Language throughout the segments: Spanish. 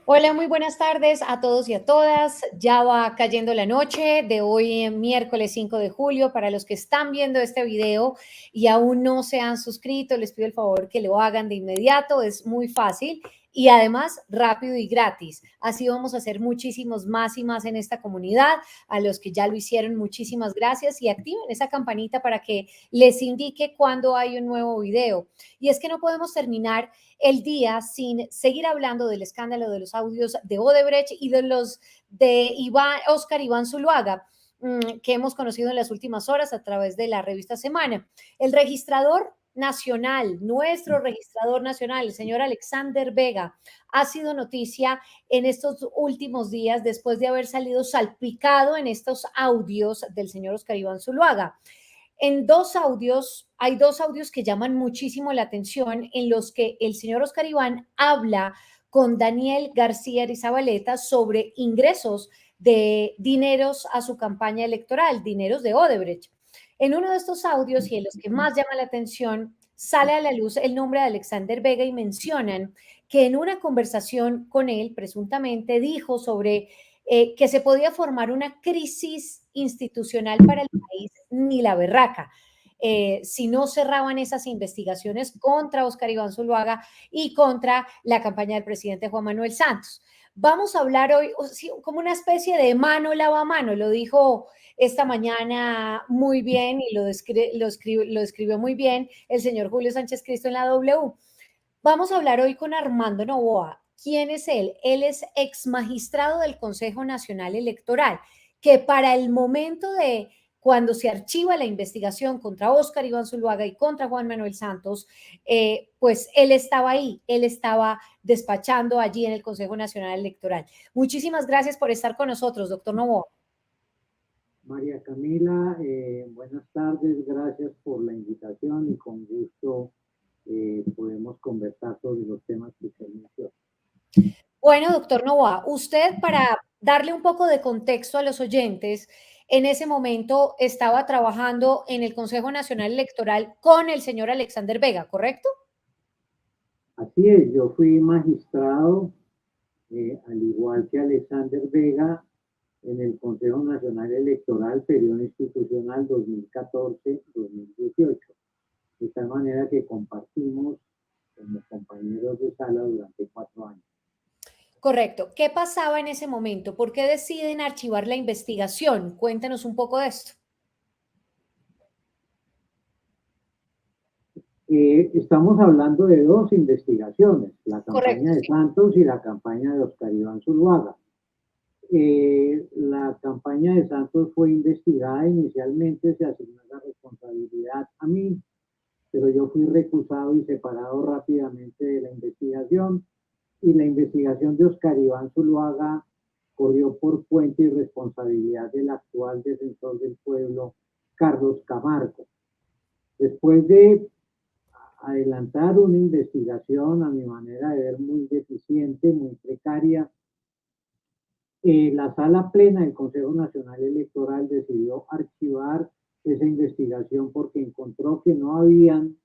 Hola, muy buenas tardes a todos y a todas. Ya va cayendo la noche de hoy, miércoles 5 de julio. Para los que están viendo este video y aún no se han suscrito, les pido el favor que lo hagan de inmediato. Es muy fácil y además rápido y gratis. Así vamos a hacer muchísimos más y más en esta comunidad. A los que ya lo hicieron, muchísimas gracias y activen esa campanita para que les indique cuando hay un nuevo video. Y es que no podemos terminar el día sin seguir hablando del escándalo de los audios de Odebrecht y de los de Oscar Iván Zuluaga, que hemos conocido en las últimas horas a través de la revista Semana. El registrador nacional, nuestro registrador nacional, el señor Alexander Vega, ha sido noticia en estos últimos días después de haber salido salpicado en estos audios del señor Oscar Iván Zuluaga. Hay dos audios que llaman muchísimo la atención en los que el señor Oscar Iván habla con Daniel García Arizabaleta sobre ingresos de dineros a su campaña electoral, dineros de Odebrecht. En uno de estos audios y en los que más llama la atención, sale a la luz el nombre de Alexander Vega y mencionan que en una conversación con él, presuntamente, dijo sobre que se podía formar una crisis institucional para el país, ni la berraca. Si no cerraban esas investigaciones contra Oscar Iván Zuluaga y contra la campaña del presidente Juan Manuel Santos. Vamos a hablar hoy como una especie de mano lava mano, lo dijo esta mañana muy bien y lo escribió muy bien el señor Julio Sánchez Cristo en la W. Vamos a hablar hoy con Armando Novoa. ¿Quién es él? Él es ex magistrado del Consejo Nacional Electoral, que para el momento de cuando se archiva la investigación contra Óscar Iván Zuluaga y contra Juan Manuel Santos, pues él estaba ahí, él estaba despachando allí en el Consejo Nacional Electoral. Muchísimas gracias por estar con nosotros, doctor Novoa. María Camila, buenas tardes, gracias por la invitación y con gusto podemos conversar sobre los temas que usted menciona. Bueno, doctor Novoa, usted para darle un poco de contexto a los oyentes, en ese momento estaba trabajando en el Consejo Nacional Electoral con el señor Alexander Vega, ¿correcto? Así es, yo fui magistrado, al igual que Alexander Vega, en el Consejo Nacional Electoral, periodo institucional 2014-2018. De tal manera que compartimos como compañeros de sala durante 4 años. Correcto. ¿Qué pasaba en ese momento? ¿Por qué deciden archivar la investigación? Cuéntenos un poco de esto. Estamos hablando de dos investigaciones, la Correcto, campaña de sí. Santos y la campaña de Oscar Iván Zuluaga. La campaña de Santos fue investigada inicialmente, se asignó la responsabilidad a mí, pero yo fui recusado y separado rápidamente de la investigación, y la investigación de Oscar Iván Zuluaga corrió por cuenta y responsabilidad del actual defensor del pueblo, Carlos Camargo. Después de adelantar una investigación, a mi manera de ver, muy deficiente, muy precaria, la sala plena del Consejo Nacional Electoral decidió archivar esa investigación porque encontró que no habían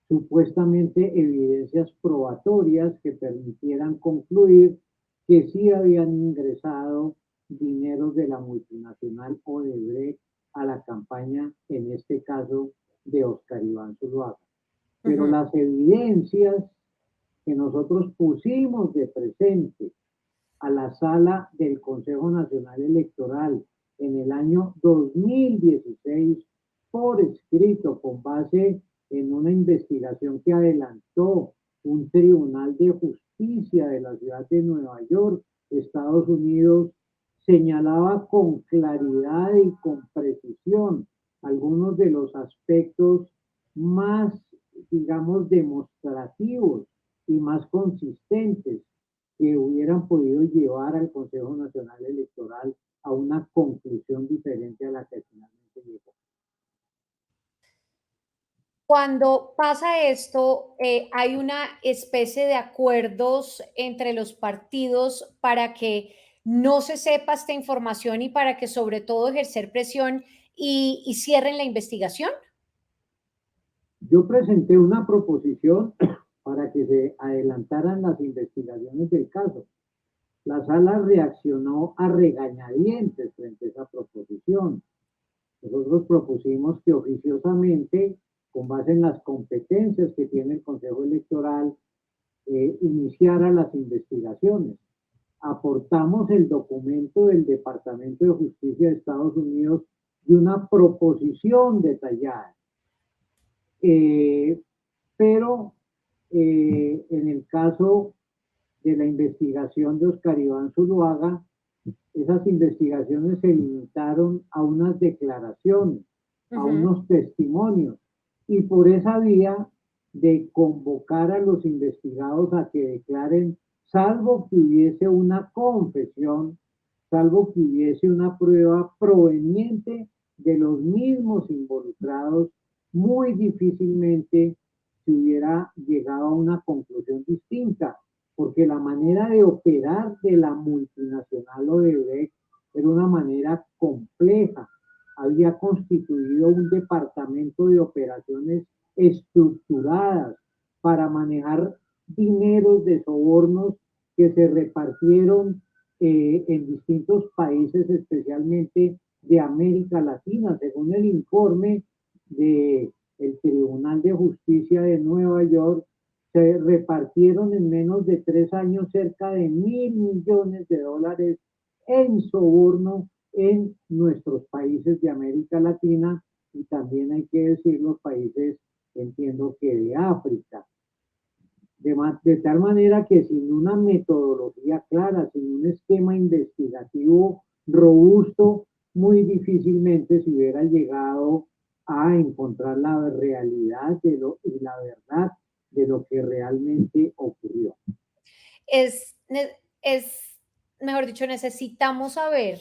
supuestamente evidencias probatorias que permitieran concluir que sí habían ingresado dineros de la multinacional Odebrecht a la campaña, en este caso, de Oscar Iván Zuluaga. Pero las evidencias que nosotros pusimos de presente a la sala del Consejo Nacional Electoral en el año 2016 por escrito, con base en una investigación que adelantó un tribunal de justicia de la ciudad de Nueva York, Estados Unidos, señalaba con claridad y con precisión algunos de los aspectos más, digamos, demostrativos y más consistentes que hubieran podido llevar al Consejo Nacional Electoral a una conclusión diferente a la que finalmente llegó. Cuando pasa esto, hay una especie de acuerdos entre los partidos para que no se sepa esta información y para que sobre todo ejercer presión y cierren la investigación. Yo presenté una proposición para que se adelantaran las investigaciones del caso. La sala reaccionó a regañadientes frente a esa proposición. Nosotros propusimos que oficiosamente, con base en las competencias que tiene el Consejo Electoral, iniciara las investigaciones. Aportamos el documento del Departamento de Justicia de Estados Unidos y una proposición detallada. Pero en el caso de la investigación de Oscar Iván Zuluaga, esas investigaciones se limitaron a unas declaraciones, a unos testimonios, y por esa vía de convocar a los investigados a que declaren, salvo que hubiese una confesión, salvo que hubiese una prueba proveniente de los mismos involucrados, muy difícilmente se hubiera llegado a una conclusión distinta, porque la manera de operar de la multinacional Odebrecht era una manera compleja. Había constituido un departamento de operaciones estructuradas para manejar dineros de sobornos que se repartieron en distintos países, especialmente de América Latina, según el informe del Tribunal de Justicia de Nueva York. Se repartieron en menos de 3 años cerca de $1.000 millones en soborno en nuestros países de América Latina, y también hay que decir los países, entiendo que de África. De tal manera que sin una metodología clara, sin un esquema investigativo robusto, muy difícilmente se hubiera llegado a encontrar la realidad y la verdad de lo que realmente ocurrió. Es, mejor dicho, necesitamos saber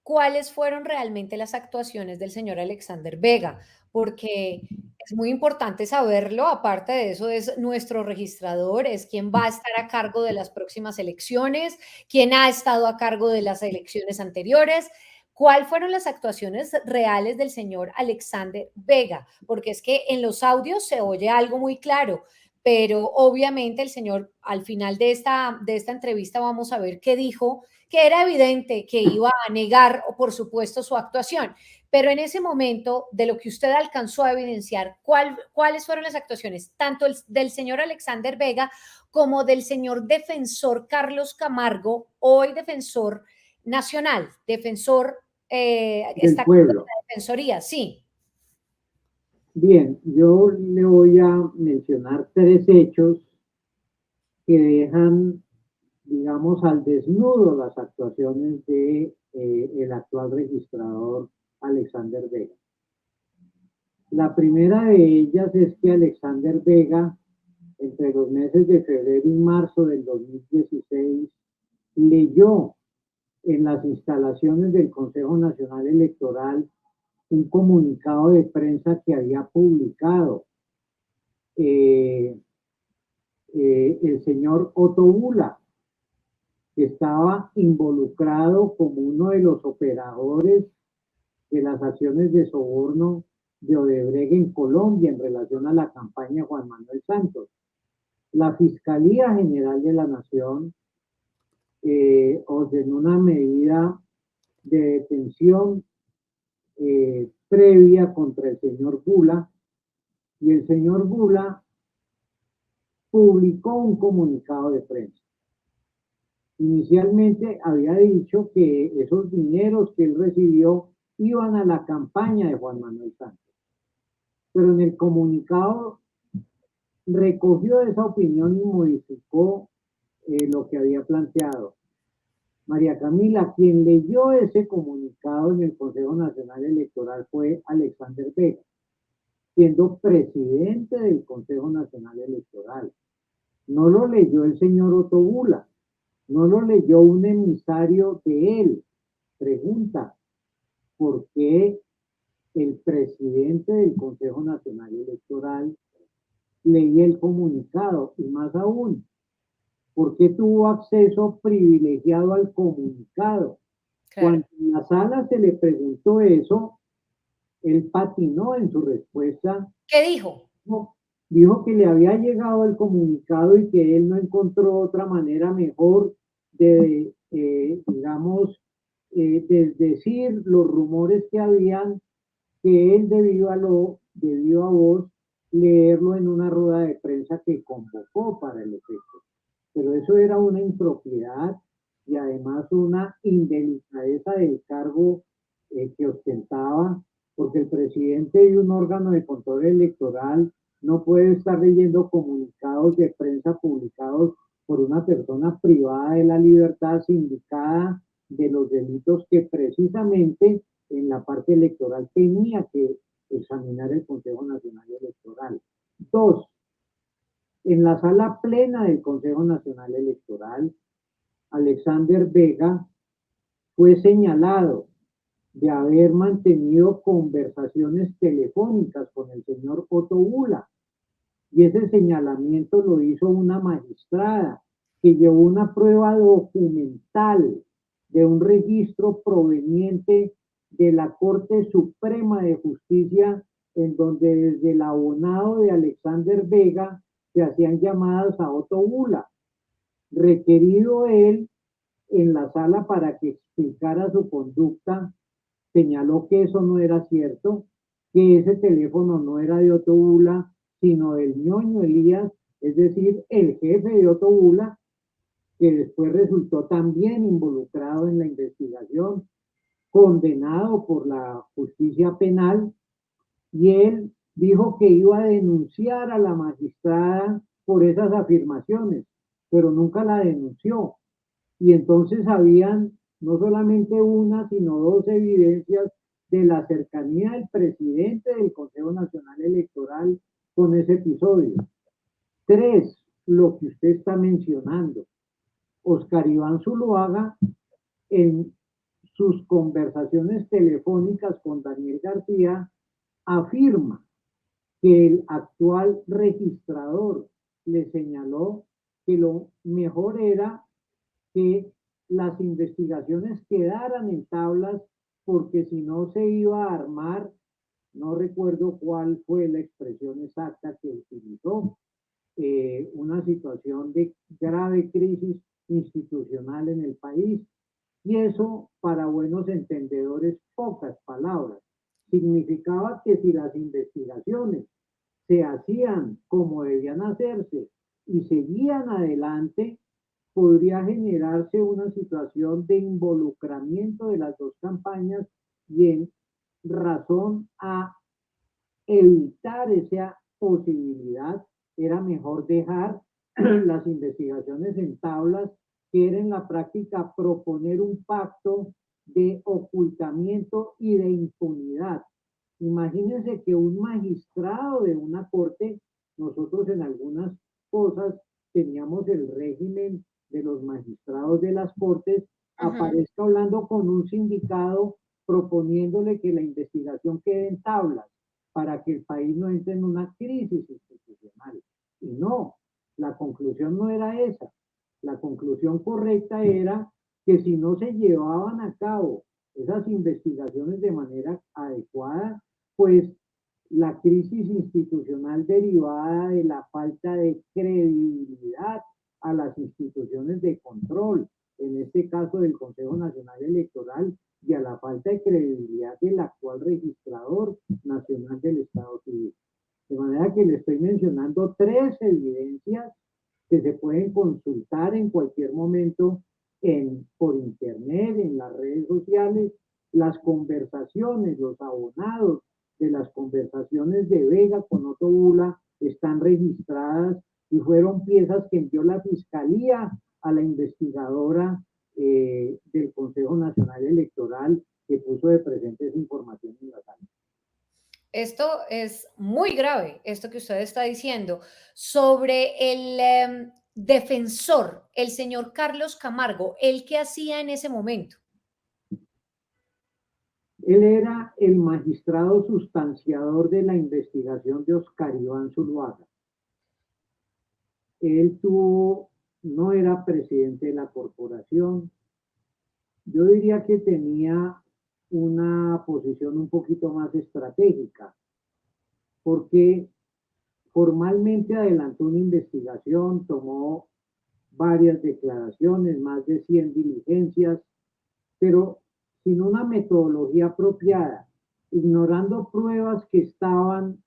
cuáles fueron realmente las actuaciones del señor Alexander Vega, porque es muy importante saberlo. Aparte de eso, es nuestro registrador, es quien va a estar a cargo de las próximas elecciones, quien ha estado a cargo de las elecciones anteriores. ¿Cuáles fueron las actuaciones reales del señor Alexander Vega? Porque es que en los audios se oye algo muy claro, pero obviamente el señor, al final de esta entrevista, vamos a ver qué dijo, que era evidente que iba a negar, por supuesto, su actuación. Pero en ese momento, de lo que usted alcanzó a evidenciar, ¿cuáles fueron las actuaciones, tanto del señor Alexander Vega como del señor defensor Carlos Camargo, hoy defensor nacional, defensor, del pueblo? La defensoría, sí. Bien, yo le voy a mencionar 3 hechos que dejan, digamos, al desnudo las actuaciones de el actual registrador Alexander Vega. La primera de ellas es que Alexander Vega, entre los meses de febrero y marzo del 2016, leyó en las instalaciones del Consejo Nacional Electoral un comunicado de prensa que había publicado el señor Otto Bula, que estaba involucrado como uno de los operadores de las acciones de soborno de Odebrecht en Colombia en relación a la campaña de Juan Manuel Santos. La Fiscalía General de la Nación ordenó una medida de detención previa contra el señor Bula, y el señor Bula publicó un comunicado de prensa. Inicialmente había dicho que esos dineros que él recibió iban a la campaña de Juan Manuel Santos, pero en el comunicado recogió esa opinión y modificó lo que había planteado. María Camila, quien leyó ese comunicado en el Consejo Nacional Electoral fue Alexander Vega, siendo presidente del Consejo Nacional Electoral. No lo leyó el señor Otto Bula, no lo leyó un emisario de él. Pregunta, ¿por qué el presidente del Consejo Nacional Electoral leía el comunicado? Y más aún, ¿por qué tuvo acceso privilegiado al comunicado? Claro. Cuando en la sala se le preguntó eso, él patinó en su respuesta. ¿Qué dijo? dijo que le había llegado el comunicado y que él no encontró otra manera mejor de, digamos, desdecir los rumores que habían, que él debió a vos leerlo en una rueda de prensa que convocó para el efecto. Pero eso era una impropiedad y además una indelicadeza del cargo que ostentaba, porque el presidente de un órgano de control electoral no puede estar leyendo comunicados de prensa publicados por una persona privada de la libertad sindicada de los delitos que precisamente en la parte electoral tenía que examinar el Consejo Nacional Electoral. Dos, en la sala plena del Consejo Nacional Electoral, Alexander Vega fue señalado de haber mantenido conversaciones telefónicas con el señor Otto Bula. Y ese señalamiento lo hizo una magistrada que llevó una prueba documental de un registro proveniente de la Corte Suprema de Justicia, en donde desde el abonado de Alexander Vega se hacían llamadas a Otto Bula, requerido él en la sala para que explicara su conducta, señaló que eso no era cierto, que ese teléfono no era de Otto Bula, sino del ñoño Elías, es decir, el jefe de Otto Bula, que después resultó también involucrado en la investigación, condenado por la justicia penal, y él dijo que iba a denunciar a la magistrada por esas afirmaciones, pero nunca la denunció. Y entonces habían no solamente una, sino dos evidencias de la cercanía del presidente del Consejo Nacional Electoral con ese episodio. Tres, lo que usted está mencionando. Oscar Iván Zuluaga, en sus conversaciones telefónicas con Daniel García, afirma que el actual registrador le señaló que lo mejor era que las investigaciones quedaran en tablas porque si no se iba a armar, no recuerdo cuál fue la expresión exacta que utilizó, una situación de grave crisis institucional en el país. Y eso, para buenos entendedores, pocas palabras. Significaba que si las investigaciones se hacían como debían hacerse y seguían adelante, podría generarse una situación de involucramiento de las dos campañas y en razón a evitar esa posibilidad, era mejor dejar las investigaciones en tablas, que era en la práctica proponer un pacto de ocultamiento y de impunidad. Imagínense que un magistrado de una corte, nosotros en algunas cosas teníamos el régimen de los magistrados de las cortes, aparezca hablando con un sindicado proponiéndole que la investigación quede en tablas para que el país no entre en una crisis institucional. Y no, la conclusión no era esa. La conclusión correcta era que si no se llevaban a cabo esas investigaciones de manera adecuada, pues la crisis institucional derivada de la falta de credibilidad a las instituciones de control, en este caso del Consejo Nacional Electoral, y a la falta de credibilidad del actual registrador nacional del Estado Civil. De manera que le estoy mencionando tres evidencias que se pueden consultar en cualquier momento por internet, en las redes sociales, las conversaciones, los abonados de las conversaciones de Vega con Otto Bula están registradas y fueron piezas que envió la Fiscalía a la investigadora del Consejo Nacional Electoral que puso de presente esa información en la sala. Esto es muy grave, esto que usted está diciendo, sobre el defensor, el señor Carlos Camargo, ¿él qué hacía en ese momento? Él era el magistrado sustanciador de la investigación de Oscar Iván Zuluaga. Él no era presidente de la corporación. Yo diría que tenía una posición un poquito más estratégica, porque Formalmente adelantó una investigación, tomó varias declaraciones, más de 100 diligencias, pero sin una metodología apropiada, ignorando pruebas que estaban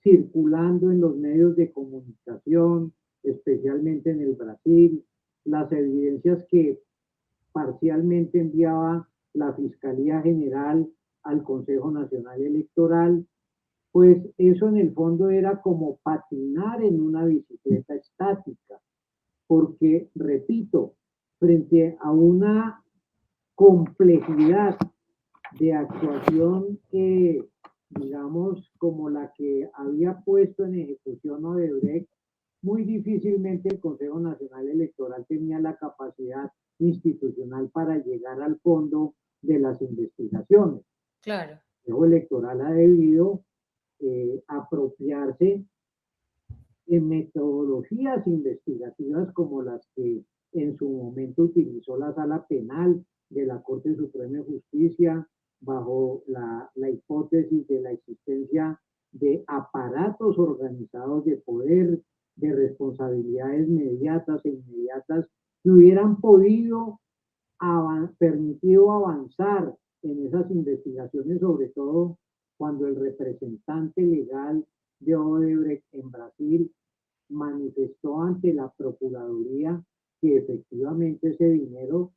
circulando en los medios de comunicación, especialmente en el Brasil, las evidencias que parcialmente enviaba la Fiscalía General al Consejo Nacional Electoral, pues eso en el fondo era como patinar en una bicicleta estática, porque, repito, frente a una complejidad de actuación digamos, como la que había puesto en ejecución Odebrecht, muy difícilmente el Consejo Nacional Electoral tenía la capacidad institucional para llegar al fondo de las investigaciones. Claro. El Consejo Electoral ha debido apropiarse de metodologías investigativas como las que en su momento utilizó la Sala Penal de la Corte Suprema de Justicia bajo la hipótesis de la existencia de aparatos organizados de poder, de responsabilidades mediatas e inmediatas que hubieran podido permitido avanzar en esas investigaciones, sobre todo cuando el representante legal de Odebrecht en Brasil manifestó ante la Procuraduría que efectivamente ese dinero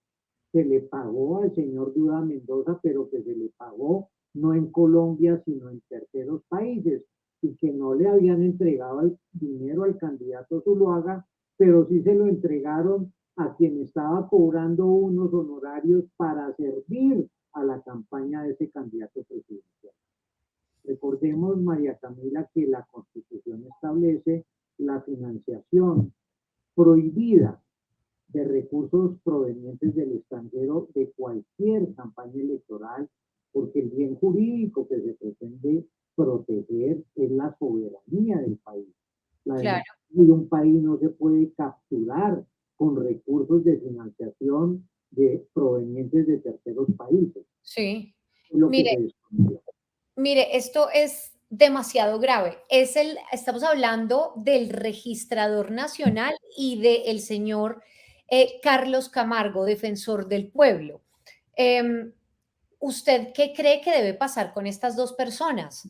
se le pagó al señor Duda Mendoza, pero que se le pagó no en Colombia, sino en terceros países, y que no le habían entregado el dinero al candidato Zuluaga, pero sí se lo entregaron a quien estaba cobrando unos honorarios para servir a la campaña de ese candidato presidencial. Recordemos, María Camila, que la Constitución establece la financiación prohibida de recursos provenientes del extranjero de cualquier campaña electoral, porque el bien jurídico que se pretende proteger es la soberanía del país. La Claro. democracia de un país no se puede capturar con recursos de financiación provenientes de terceros países. Sí. Es lo que Mire, se descubrió. Mire, esto es demasiado grave. Estamos hablando del registrador nacional y del señor Carlos Camargo, defensor del pueblo. Em, ¿Usted qué cree que debe pasar con estas dos personas?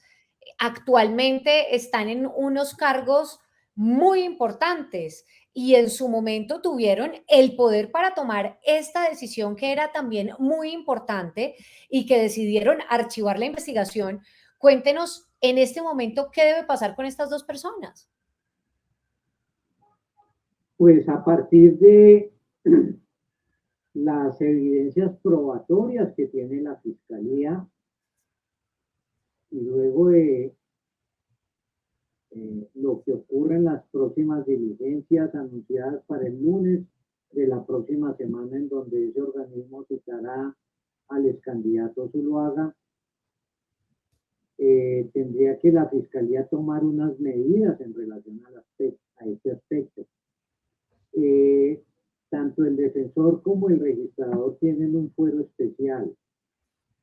Actualmente están en unos cargos muy importantes y en su momento tuvieron el poder para tomar esta decisión que era también muy importante y que decidieron archivar la investigación. Cuéntenos en este momento qué debe pasar con estas dos personas. Pues a partir de las evidencias probatorias que tiene la Fiscalía y luego de lo que ocurre en las próximas diligencias anunciadas para el lunes de la próxima semana, en donde ese organismo citará al ex candidato Zuluaga, tendría que la Fiscalía tomar unas medidas en relación a este aspecto. Tanto el defensor como el registrador tienen un fuero especial.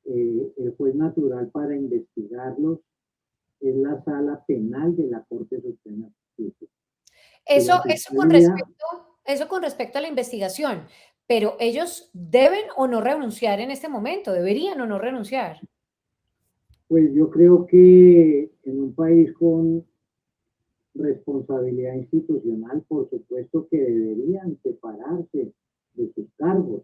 El juez natural para investigarlos es la Sala Penal de la Corte Suprema de Justicia. Eso, La Fiscalía, eso con respecto a la investigación, pero ellos deben o no renunciar en este momento, deberían o no renunciar. pues yo creo que en un país con responsabilidad institucional, por supuesto que deberían separarse de sus cargos,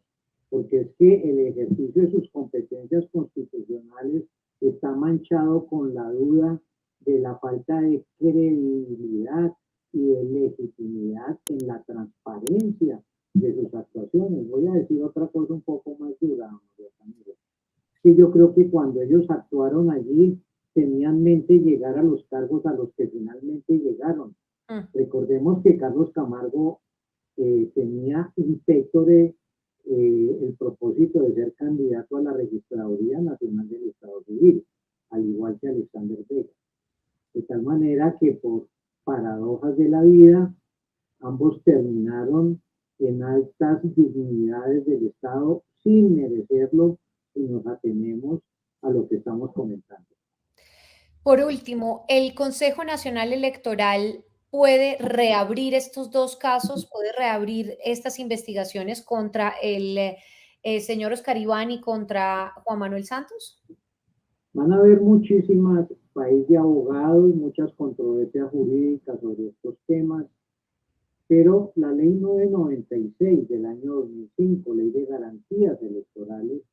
porque es que el ejercicio de sus competencias constitucionales está manchado con la duda de la falta de credibilidad y de legitimidad en la transparencia de sus actuaciones. Voy a decir otra cosa un poco más dura, María Camila. Sí, yo creo que cuando ellos actuaron allí tenían en mente llegar a los cargos a los que finalmente llegaron. Mm. Recordemos que Carlos Camargo tenía de el propósito de ser candidato a la Registraduría Nacional del Estado Civil, al igual que Alexander Vega. De tal manera que por paradojas de la vida, ambos terminaron en altas dignidades del Estado sin merecerlo y nos atenemos a lo que estamos comentando. Por último, ¿el Consejo Nacional Electoral puede reabrir estos dos casos, puede reabrir estas investigaciones contra el señor Oscar Iván y contra Juan Manuel Santos? Van a haber muchísimas país de abogados, muchas controversias jurídicas sobre estos temas, pero la ley 996 del año 2005, Ley de Garantías Electorales,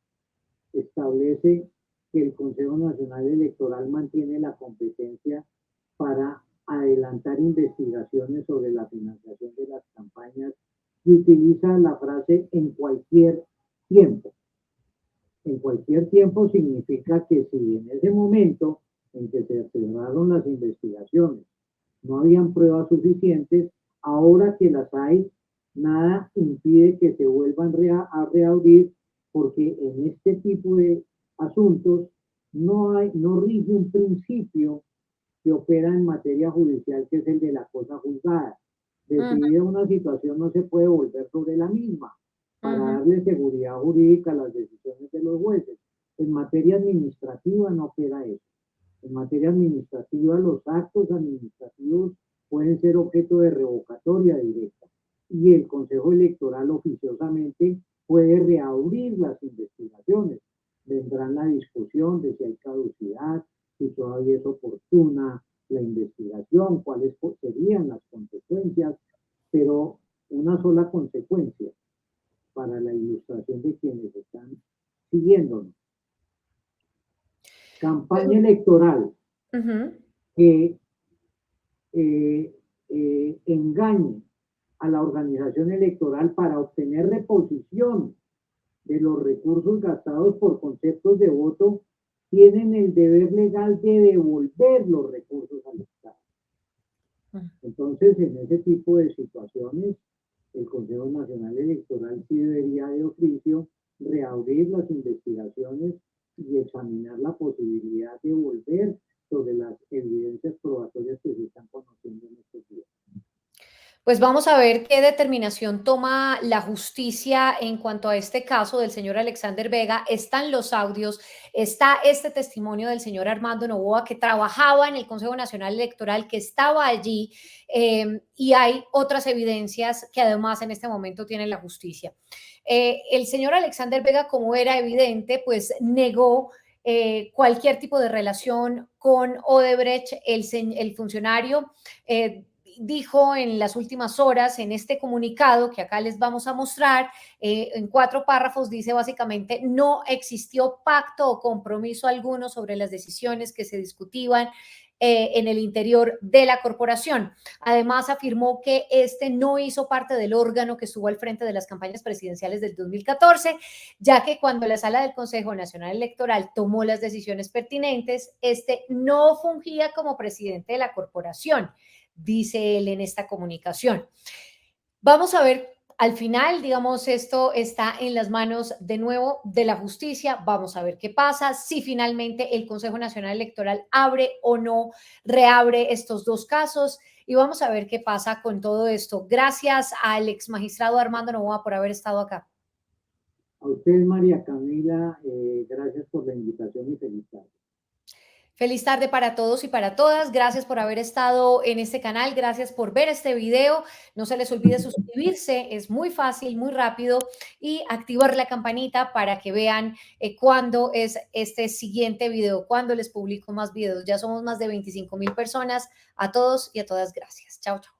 establece que el Consejo Nacional Electoral mantiene la competencia para adelantar investigaciones sobre la financiación de las campañas y utiliza la frase en cualquier tiempo. En cualquier tiempo significa que si en ese momento en que se cerraron las investigaciones no habían pruebas suficientes, ahora que las hay, nada impide que se vuelvan a reabrir, porque en este tipo de asuntos no rige un principio que opera en materia judicial, que es el de la cosa juzgada. Ujú, Decidida una situación no se puede volver sobre la misma para ujú. darle seguridad jurídica a las decisiones de los jueces. En materia administrativa no opera eso. En materia administrativa, los actos administrativos pueden ser objeto de revocatoria directa y el Consejo Electoral oficiosamente puede reabrir las investigaciones. Vendrá la discusión de si hay caducidad, si todavía es oportuna la investigación, cuáles serían las consecuencias, pero una sola consecuencia para la ilustración de quienes están siguiéndonos. Campaña electoral Ujú. que eh, engañe a la organización electoral para obtener reposición de los recursos gastados por conceptos de voto, tienen el deber legal de devolver los recursos al Estado. Entonces, en ese tipo de situaciones, el Consejo Nacional Electoral sí debería de oficio reabrir las investigaciones y examinar la posibilidad de volver sobre las evidencias probatorias que se están conociendo en estos días. Pues vamos a ver qué determinación toma la justicia en cuanto a este caso del señor Alexander Vega. Están los audios, está este testimonio del señor Armando Noboa, que trabajaba en el Consejo Nacional Electoral, que estaba allí, y hay otras evidencias que además en este momento tiene la justicia. El señor Alexander Vega, como era evidente, pues negó cualquier tipo de relación con Odebrecht, el funcionario. Dijo en las últimas horas, en este comunicado que acá les vamos a mostrar, en 4 párrafos, dice básicamente: no existió pacto o compromiso alguno sobre las decisiones que se discutían en el interior de la corporación. Además, afirmó que este no hizo parte del órgano que estuvo al frente de las campañas presidenciales del 2014, ya que cuando la sala del Consejo Nacional Electoral tomó las decisiones pertinentes, este no fungía como presidente de la corporación, dice él en esta comunicación. Vamos a ver, al final, digamos, esto está en las manos de nuevo de la justicia. Vamos a ver qué pasa, si finalmente el Consejo Nacional Electoral abre o no, reabre estos dos casos, y vamos a ver qué pasa con todo esto. Gracias al ex magistrado Armando Noboa por haber estado acá. A usted, María Camila, gracias por la invitación y feliz tarde. Feliz tarde para todos y para todas. Gracias por haber estado en este canal. Gracias por ver este video. No se les olvide suscribirse. Es muy fácil, muy rápido. Y activar la campanita para que vean cuándo es este siguiente video, cuándo les publico más videos. Ya somos más de 25,000 personas. A todos y a todas, gracias. Chao, chao.